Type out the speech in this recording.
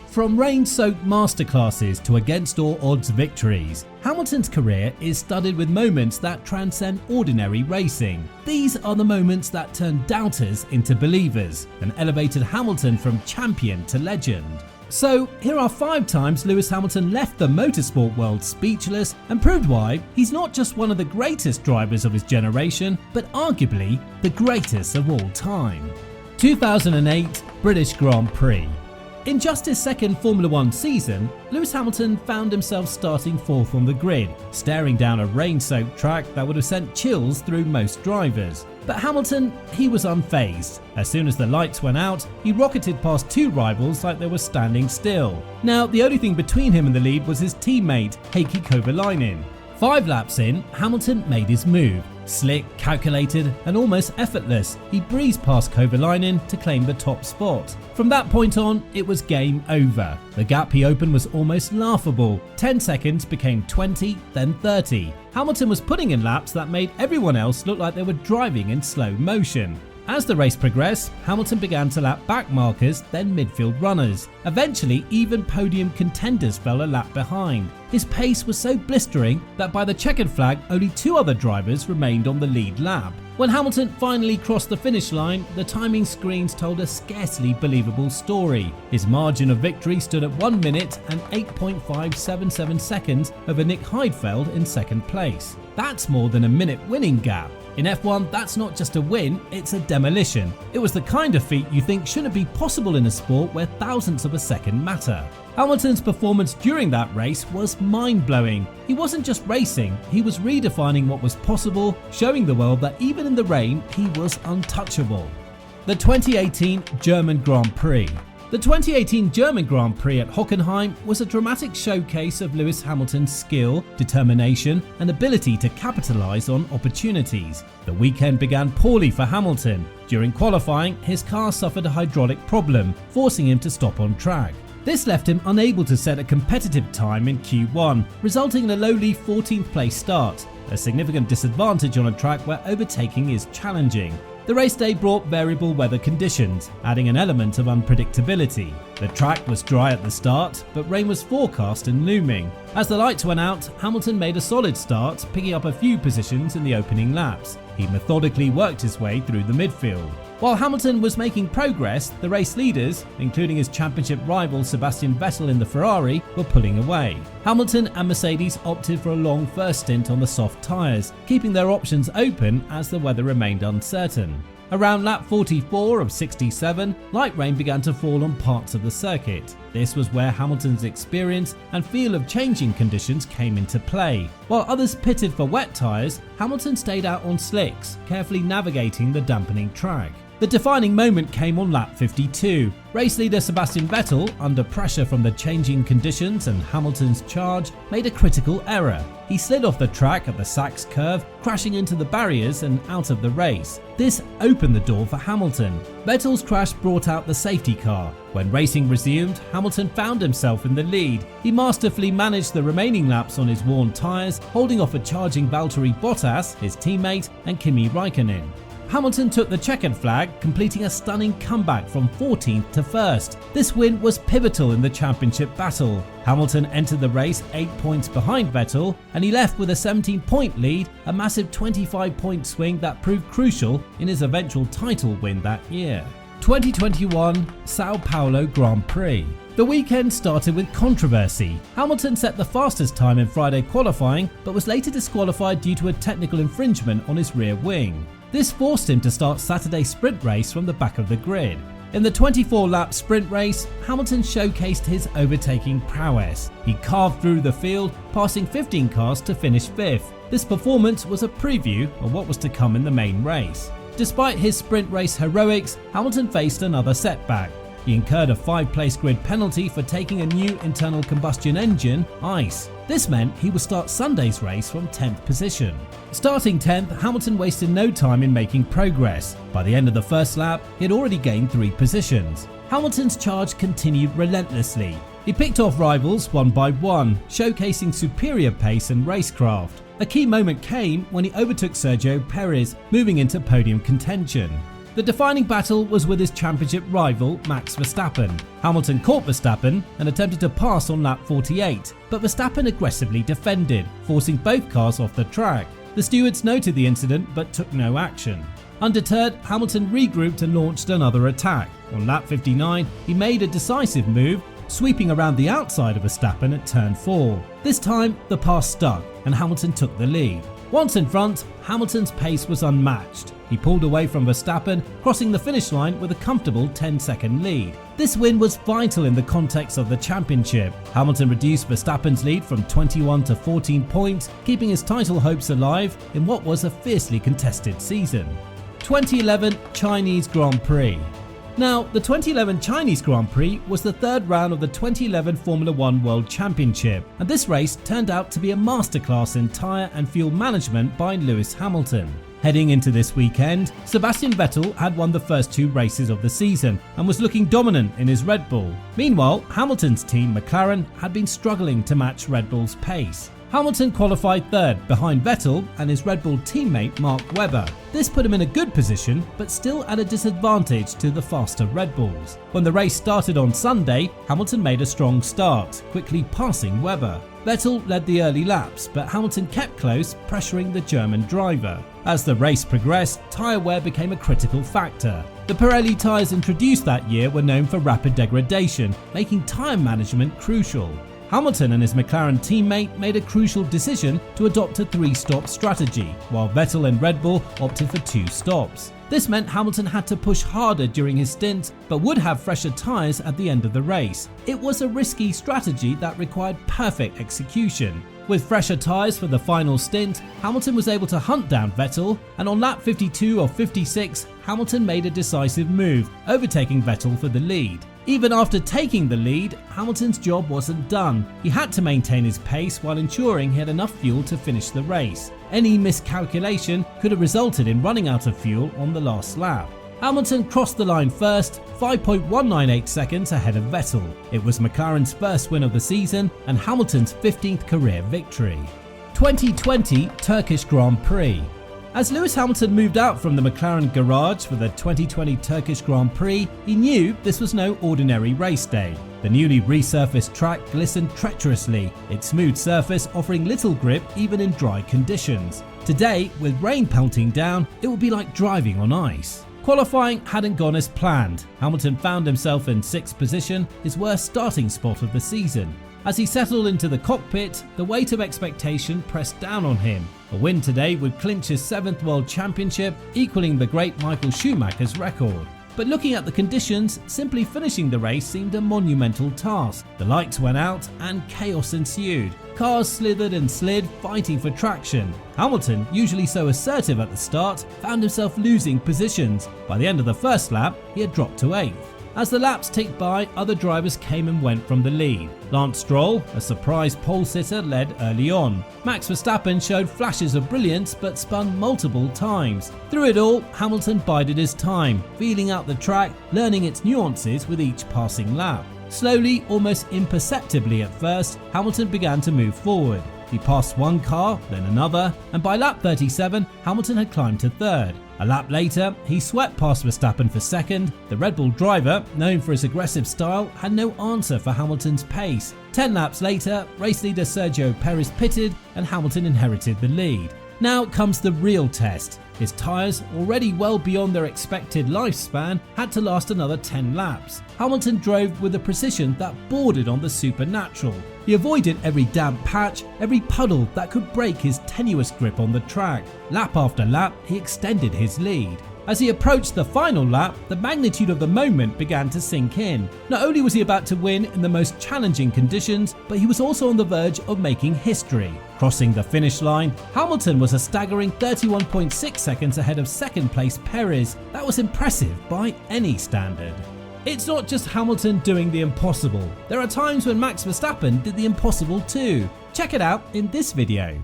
From rain-soaked masterclasses to against-all-odds victories, Hamilton's career is studded with moments that transcend ordinary racing. These are the moments that turned doubters into believers and elevated Hamilton from champion to legend. So here are 5 times Lewis Hamilton left the motorsport world speechless and proved why he's not just one of the greatest drivers of his generation, but arguably the greatest of all time. 2008 British Grand Prix. In just his second Formula One season, Lewis Hamilton found himself starting 4th on the grid, staring down a rain-soaked track that would have sent chills through most drivers. But Hamilton, he was unfazed. As soon as the lights went out, he rocketed past 2 rivals like they were standing still. Now, the only thing between him and the lead was his teammate, Heikki Kovalainen. 5 laps in, Hamilton made his move. Slick, calculated and almost effortless, he breezed past Kovalainen to claim the top spot. From that point on, it was game over. The gap he opened was almost laughable. 10 seconds became 20, then 30. Hamilton was putting in laps that made everyone else look like they were driving in slow motion. As the race progressed, Hamilton began to lap back markers, then midfield runners. Eventually, even podium contenders fell a lap behind. His pace was so blistering that by the checkered flag, only 2 other drivers remained on the lead lap. When Hamilton finally crossed the finish line, the timing screens told a scarcely believable story. His margin of victory stood at 1 minute and 8.577 seconds over Nick Heidfeld in second place. That's more than a minute winning gap. In F1, that's not just a win, it's a demolition. It was the kind of feat you think shouldn't be possible in a sport where thousandths of a second matter. Hamilton's performance during that race was mind-blowing. He wasn't just racing, he was redefining what was possible, showing the world that even in the rain, he was untouchable. The 2018 German Grand Prix. The 2018 German Grand Prix at Hockenheim was a dramatic showcase of Lewis Hamilton's skill, determination and ability to capitalise on opportunities. The weekend began poorly for Hamilton. During qualifying, his car suffered a hydraulic problem, forcing him to stop on track. This left him unable to set a competitive time in Q1, resulting in a lowly 14th place start, a significant disadvantage on a track where overtaking is challenging. The race day brought variable weather conditions, adding an element of unpredictability. The track was dry at the start, but rain was forecast and looming. As the lights went out, Hamilton made a solid start, picking up a few positions in the opening laps. He methodically worked his way through the midfield. While Hamilton was making progress, the race leaders, including his championship rival Sebastian Vettel in the Ferrari, were pulling away. Hamilton and Mercedes opted for a long first stint on the soft tyres, keeping their options open as the weather remained uncertain. Around lap 44 of 67, light rain began to fall on parts of the circuit. This was where Hamilton's experience and feel of changing conditions came into play. While others pitted for wet tyres, Hamilton stayed out on slicks, carefully navigating the dampening track. The defining moment came on lap 52. Race leader Sebastian Vettel, under pressure from the changing conditions and Hamilton's charge, made a critical error. He slid off the track at the Sachs curve, crashing into the barriers and out of the race. This opened the door for Hamilton. Vettel's crash brought out the safety car. When racing resumed, Hamilton found himself in the lead. He masterfully managed the remaining laps on his worn tyres, holding off a charging Valtteri Bottas, his teammate, and Kimi Raikkonen. Hamilton took the checkered flag, completing a stunning comeback from 14th to 1st. This win was pivotal in the championship battle. Hamilton entered the race 8 points behind Vettel, and he left with a 17-point lead, a massive 25-point swing that proved crucial in his eventual title win that year. 2021 Sao Paulo Grand Prix. The weekend started with controversy. Hamilton set the fastest time in Friday qualifying, but was later disqualified due to a technical infringement on his rear wing. This forced him to start Saturday's sprint race from the back of the grid. In the 24-lap sprint race, Hamilton showcased his overtaking prowess. He carved through the field, passing 15 cars to finish 5th. This performance was a preview of what was to come in the main race. Despite his sprint race heroics, Hamilton faced another setback. He incurred a 5-place grid penalty for taking a new internal combustion engine, ICE. This meant he would start Sunday's race from 10th position. Starting 10th, Hamilton wasted no time in making progress. By the end of the first lap, he had already gained 3 positions. Hamilton's charge continued relentlessly. He picked off rivals one by one, showcasing superior pace and racecraft. A key moment came when he overtook Sergio Perez, moving into podium contention. The defining battle was with his championship rival Max Verstappen. Hamilton caught Verstappen and attempted to pass on lap 48, but Verstappen aggressively defended, forcing both cars off the track. The stewards noted the incident but took no action. Undeterred, Hamilton regrouped and launched another attack. On lap 59, he made a decisive move, sweeping around the outside of Verstappen at turn 4. This time, the pass stuck and Hamilton took the lead. Once in front, Hamilton's pace was unmatched. He pulled away from Verstappen, crossing the finish line with a comfortable 10-second lead. This win was vital in the context of the championship. Hamilton reduced Verstappen's lead from 21 to 14 points, keeping his title hopes alive in what was a fiercely contested season. 2011 Chinese Grand Prix. Now, the 2011 Chinese Grand Prix was the third round of the 2011 Formula 1 World Championship, and this race turned out to be a masterclass in tyre and fuel management by Lewis Hamilton. Heading into this weekend, Sebastian Vettel had won the first 2 races of the season and was looking dominant in his Red Bull. Meanwhile, Hamilton's team McLaren had been struggling to match Red Bull's pace. Hamilton qualified third behind Vettel and his Red Bull teammate Mark Webber. This put him in a good position, but still at a disadvantage to the faster Red Bulls. When the race started on Sunday, Hamilton made a strong start, quickly passing Webber. Vettel led the early laps, but Hamilton kept close, pressuring the German driver. As the race progressed, tyre wear became a critical factor. The Pirelli tyres introduced that year were known for rapid degradation, making tyre management crucial. Hamilton and his McLaren teammate made a crucial decision to adopt a 3-stop strategy, while Vettel and Red Bull opted for 2 stops. This meant Hamilton had to push harder during his stint, but would have fresher tyres at the end of the race. It was a risky strategy that required perfect execution. With fresher tyres for the final stint, Hamilton was able to hunt down Vettel, and on lap 52 of 56, Hamilton made a decisive move, overtaking Vettel for the lead. Even after taking the lead, Hamilton's job wasn't done. He had to maintain his pace while ensuring he had enough fuel to finish the race. Any miscalculation could have resulted in running out of fuel on the last lap. Hamilton crossed the line first, 5.198 seconds ahead of Vettel. It was McLaren's first win of the season and Hamilton's 15th career victory. 2020 Turkish Grand Prix. As Lewis Hamilton moved out from the McLaren garage for the 2020 Turkish Grand Prix, he knew this was no ordinary race day. The newly resurfaced track glistened treacherously, its smooth surface offering little grip even in dry conditions. Today, with rain pelting down, it would be like driving on ice. Qualifying hadn't gone as planned. Hamilton found himself in 6th position, his worst starting spot of the season. As he settled into the cockpit, the weight of expectation pressed down on him. A win today would clinch his 7th World Championship, equaling the great Michael Schumacher's record. But looking at the conditions, simply finishing the race seemed a monumental task. The lights went out and chaos ensued. Cars slithered and slid, fighting for traction. Hamilton, usually so assertive at the start, found himself losing positions. By the end of the first lap, he had dropped to 8th. As the laps ticked by, other drivers came and went from the lead. Lance Stroll, a surprise pole sitter, led early on. Max Verstappen showed flashes of brilliance but spun multiple times. Through it all, Hamilton bided his time, feeling out the track, learning its nuances with each passing lap. Slowly, almost imperceptibly at first, Hamilton began to move forward. He passed one car, then another, and by lap 37, Hamilton had climbed to 3rd. A lap later, he swept past Verstappen for 2nd. The Red Bull driver, known for his aggressive style, had no answer for Hamilton's pace. 10 laps later, race leader Sergio Perez pitted and Hamilton inherited the lead. Now comes the real test. His tyres, already well beyond their expected lifespan, had to last another 10 laps. Hamilton drove with a precision that bordered on the supernatural. He avoided every damp patch, every puddle that could break his tenuous grip on the track. Lap after lap, he extended his lead. As he approached the final lap, the magnitude of the moment began to sink in. Not only was he about to win in the most challenging conditions, but he was also on the verge of making history. Crossing the finish line, Hamilton was a staggering 31.6 seconds ahead of 2nd place Perez. That was impressive by any standard. It's not just Hamilton doing the impossible. There are times when Max Verstappen did the impossible too. Check it out in this video.